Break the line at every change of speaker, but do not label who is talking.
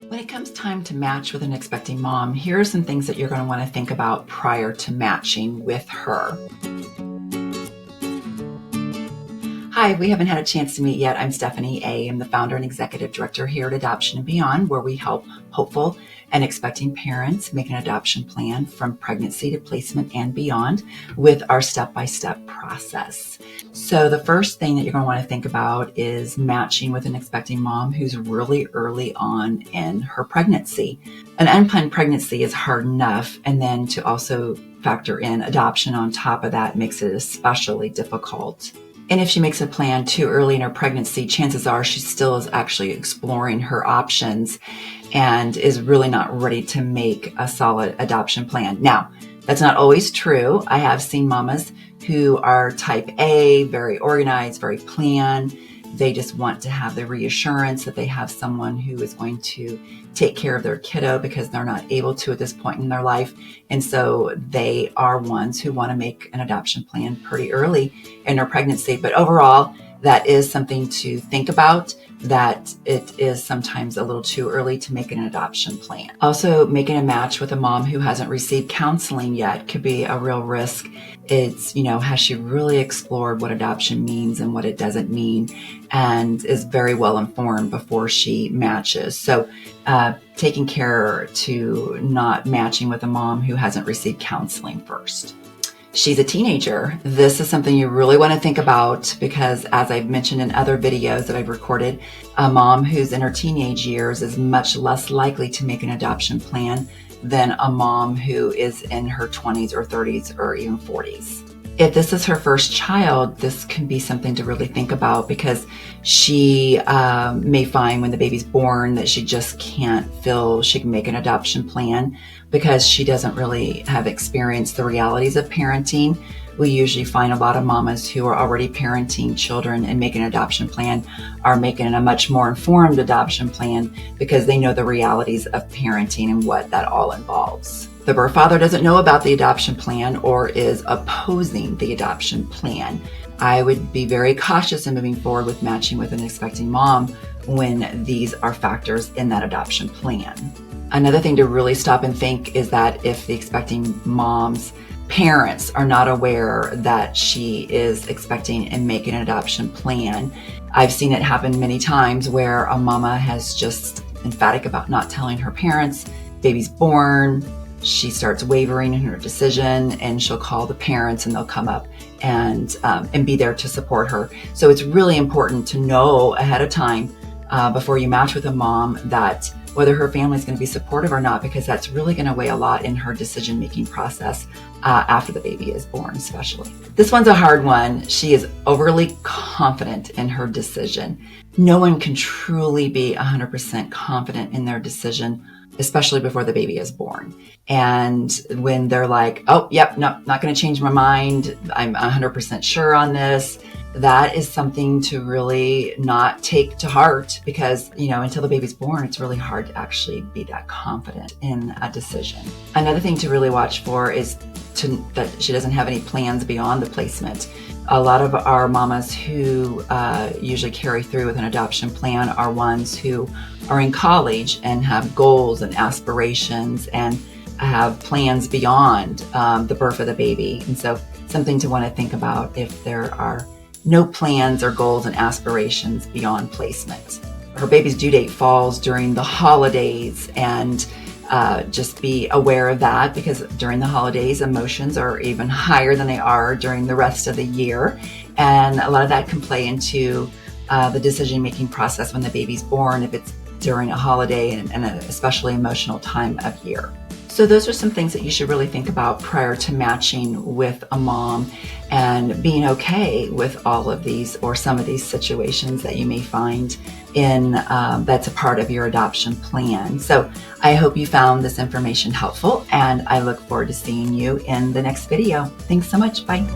When it comes time to match with an expecting mom, here are some things that you're going to want to think about prior to matching with her. Hi, we haven't had a chance to meet yet. I'm Stephanie A. I'm the founder and executive director here at Adoption and Beyond, where we help hopeful and expecting parents make an adoption plan from pregnancy to placement and beyond with our step-by-step process. So the first thing that you're going to want to think about is matching with an expecting mom who's really early on in her pregnancy. An unplanned pregnancy is hard enough, and then to also factor in adoption on top of that makes it especially difficult. And if she makes a plan too early in her pregnancy, chances are she still is actually exploring her options and is really not ready to make a solid adoption plan. Now, that's not always true. I have seen mamas who are type A, very organized, very planned. They just want to have the reassurance that they have someone who is going to take care of their kiddo because they're not able to at this point in their life. And so they are ones who want to make an adoption plan pretty early in their pregnancy. But overall, that is something to think about, that it is sometimes a little too early to make an adoption plan. Also, making a match with a mom who hasn't received counseling yet could be a real risk. It's, has she really explored what adoption means and what it doesn't mean, and is very well informed before she matches. So taking care to not matching with a mom who hasn't received counseling first. She's a teenager. This is something you really want to think about because, as I've mentioned in other videos that I've recorded, a mom who's in her teenage years is much less likely to make an adoption plan than a mom who is in her 20s or 30s or even 40s. If this is her first child, this can be something to really think about because she may find when the baby's born that she just can't feel she can make an adoption plan because she doesn't really have experienced the realities of parenting. We usually find a lot of mamas who are already parenting children and make an adoption plan are making a much more informed adoption plan because they know the realities of parenting and what that all involves. The birth father doesn't know about the adoption plan or is opposing the adoption plan. I would be very cautious in moving forward with matching with an expecting mom when these are factors in that adoption plan. Another thing to really stop and think is that if the expecting mom's parents are not aware that she is expecting and making an adoption plan, I've seen it happen many times where a mama has just emphatic about not telling her parents, baby's born, she starts wavering in her decision, and she'll call the parents and they'll come up and be there to support her. So it's really important to know ahead of time before you match with a mom that whether her family is going to be supportive or not, because that's really going to weigh a lot in her decision-making process after the baby is born, especially. This one's a hard one. She is overly confident in her decision. No one can truly be 100% confident in their decision, especially before the baby is born. And when they're like, oh, yep, no, not going to change my mind. I'm 100% sure on this. That is something to really not take to heart because, until the baby's born, it's really hard to actually be that confident in a decision. Another thing to really watch for is that she doesn't have any plans beyond the placement. A lot of our mamas who usually carry through with an adoption plan are ones who are in college and have goals and aspirations and have plans beyond the birth of the baby. And so something to want to think about if there are no plans or goals and aspirations beyond placement. Her baby's due date falls during the holidays, and just be aware of that because during the holidays, emotions are even higher than they are during the rest of the year. And a lot of that can play into the decision-making process when the baby's born, if it's during a holiday and an especially emotional time of year. So those are some things that you should really think about prior to matching with a mom and being okay with all of these or some of these situations that you may find in that's a part of your adoption plan. So I hope you found this information helpful, and I look forward to seeing you in the next video. Thanks so much. Bye.